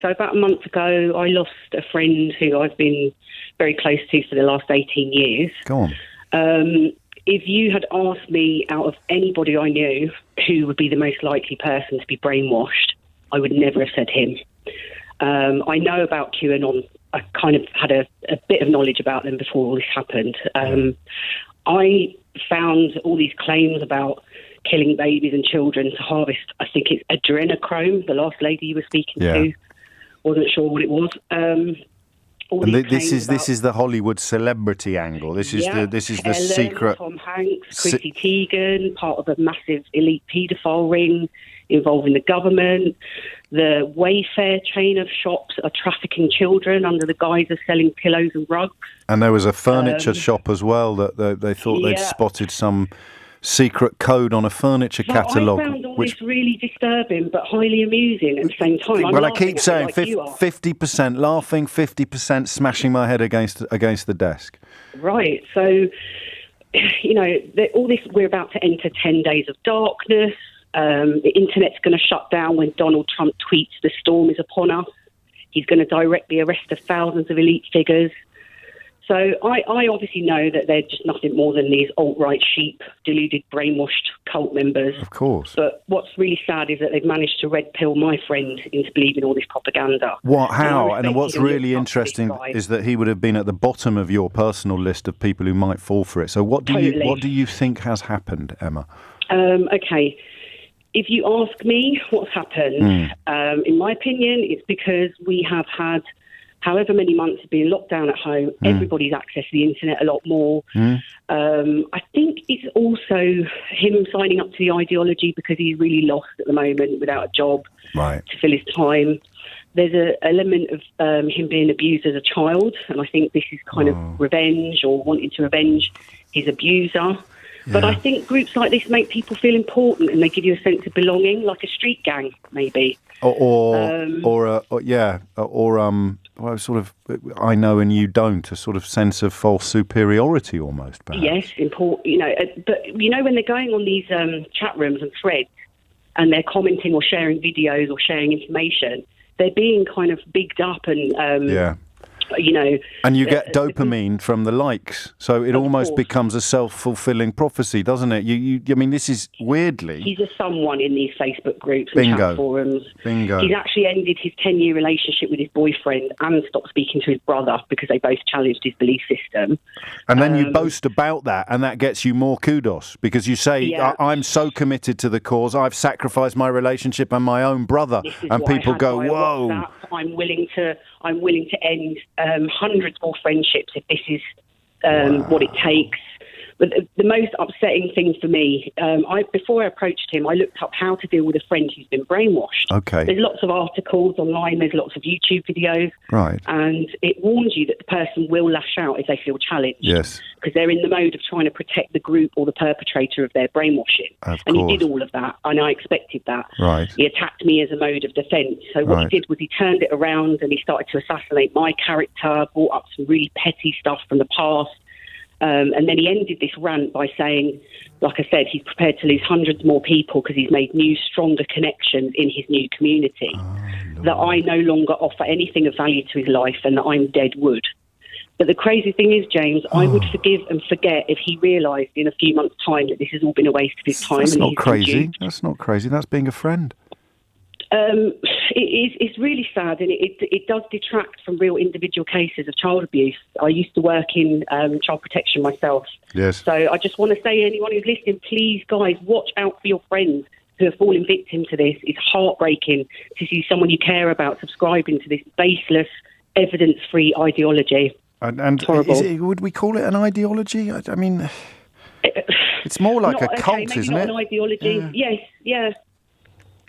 So about a month ago, I lost a friend who I've been very close to for the last 18 years. Go on. If you had asked me out of anybody I knew who would be the most likely person to be brainwashed, I would never have said him. I know about Q-Anon. I kind of had a bit of knowledge about them before all this happened. I found all these claims about killing babies and children to harvest, I think it's Adrenochrome, the last lady you were speaking to. Wasn't sure what it was. This is the Hollywood celebrity angle. This is the secret. Tom Hanks, Chrissy Teigen, part of a massive elite paedophile ring involving the government. The Wayfair chain of shops are trafficking children under the guise of selling pillows and rugs. And there was a furniture shop as well that they thought they'd spotted some secret code on a furniture catalogue. I found all this really disturbing but highly amusing at the same time. I keep saying 50% laughing, 50% smashing my head against the desk. Right, so, all this, we're about to enter 10 days of darkness. The internet's going to shut down when Donald Trump tweets the storm is upon us. He's going to direct the arrest of thousands of elite figures. So I obviously know that they're just nothing more than these alt-right sheep, deluded, brainwashed cult members. Of course. But what's really sad is that they've managed to red pill my friend into believing all this propaganda. What? How? And what's really interesting is that he would have been at the bottom of your personal list of people who might fall for it. So what do you think has happened, Emma? Okay. If you ask me what's happened, in my opinion, it's because we have had however many months of being locked down at home, everybody's accessed the internet a lot more. I think it's also him signing up to the ideology because he's really lost at the moment without a job to fill his time. There's an element of him being abused as a child, and I think this is kind of revenge or wanting to revenge his abuser. But I think groups like this make people feel important and they give you a sense of belonging, like a street gang, maybe. Sort of, I know and you don't, a sort of sense of false superiority almost, perhaps. Yes, important. But when they're going on these chat rooms and threads and they're commenting or sharing videos or sharing information, they're being kind of bigged up and and you get dopamine from the likes, so it almost becomes a self-fulfilling prophecy, doesn't it? I mean, this is weirdly. He's a someone in these Facebook groups and chat forums. Bingo. He's actually ended his 10-year relationship with his boyfriend and stopped speaking to his brother because they both challenged his belief system. And then you boast about that, and that gets you more kudos because you say, "I'm so committed to the cause. I've sacrificed my relationship and my own brother," and people go, "Whoa." WhatsApp. I'm willing to end hundreds more friendships if this is what it takes. But the most upsetting thing for me, before I approached him, I looked up how to deal with a friend who's been brainwashed. Okay. There's lots of articles online, there's lots of YouTube videos. Right. And it warns you that the person will lash out if they feel challenged. Yes. Because they're in the mode of trying to protect the group or the perpetrator of their brainwashing. And he did all of that, and I expected that. Right. He attacked me as a mode of defence. So what he did was he turned it around and he started to assassinate my character, brought up some really petty stuff from the past. And then he ended this rant by saying, like I said, he's prepared to lose hundreds more people because he's made new, stronger connections in his new community, that I no longer offer anything of value to his life and that I'm dead wood. But the crazy thing is, James, I would forgive and forget if he realised in a few months' time that this has all been a waste of his time. That's not crazy. That's not crazy. That's being a friend. It's really sad, and it does detract from real individual cases of child abuse. I used to work in child protection myself. Yes. So I just want to say to anyone who's listening, please, guys, watch out for your friends who have fallen victim to this. It's heartbreaking to see someone you care about subscribing to this baseless, evidence-free ideology. And would we call it an ideology? I mean, it's more like a cult, isn't it? An ideology. Yes.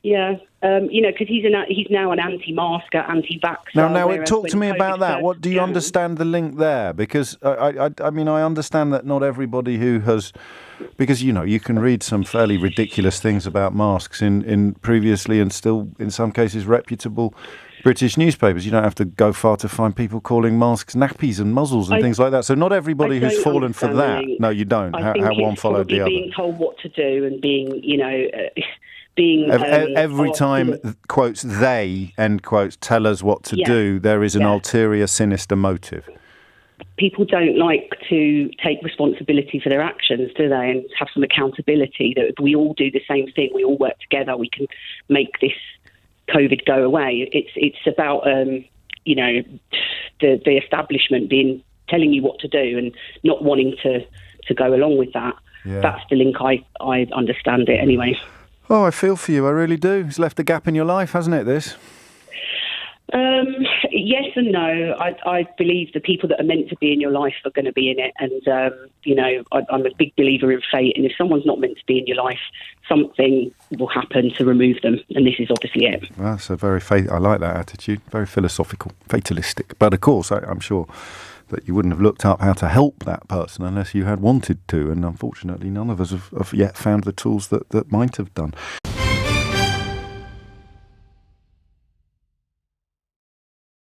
Yeah, because he's now an anti-masker, anti-vaxxer. Now, talk to me about that. What do you understand the link there? Because I mean, I understand that not everybody who has, because you can read some fairly ridiculous things about masks in previously and still in some cases reputable British newspapers. You don't have to go far to find people calling masks nappies and muzzles and things like that. So not everybody who's fallen for that. No, you don't. How one followed the other. Being told what to do and being, being every time, quotes, they, end quotes, tell us what to do, there is an ulterior, sinister motive. People don't like to take responsibility for their actions, do they? And have some accountability that if we all do the same thing, we all work together, we can make this COVID go away. It's about, the establishment telling you what to do and not wanting to go along with that. Yeah. That's the link I understand it anyway. Oh, I feel for you. I really do. It's left a gap in your life, hasn't it, this? Yes and no. I believe the people that are meant to be in your life are going to be in it. And, I'm a big believer in fate. And if someone's not meant to be in your life, something will happen to remove them. And this is obviously it. Well, that's a very I like that attitude. Very philosophical, fatalistic. But of course, I'm sure that you wouldn't have looked up how to help that person unless you had wanted to. And unfortunately, none of us have yet found the tools that might have done.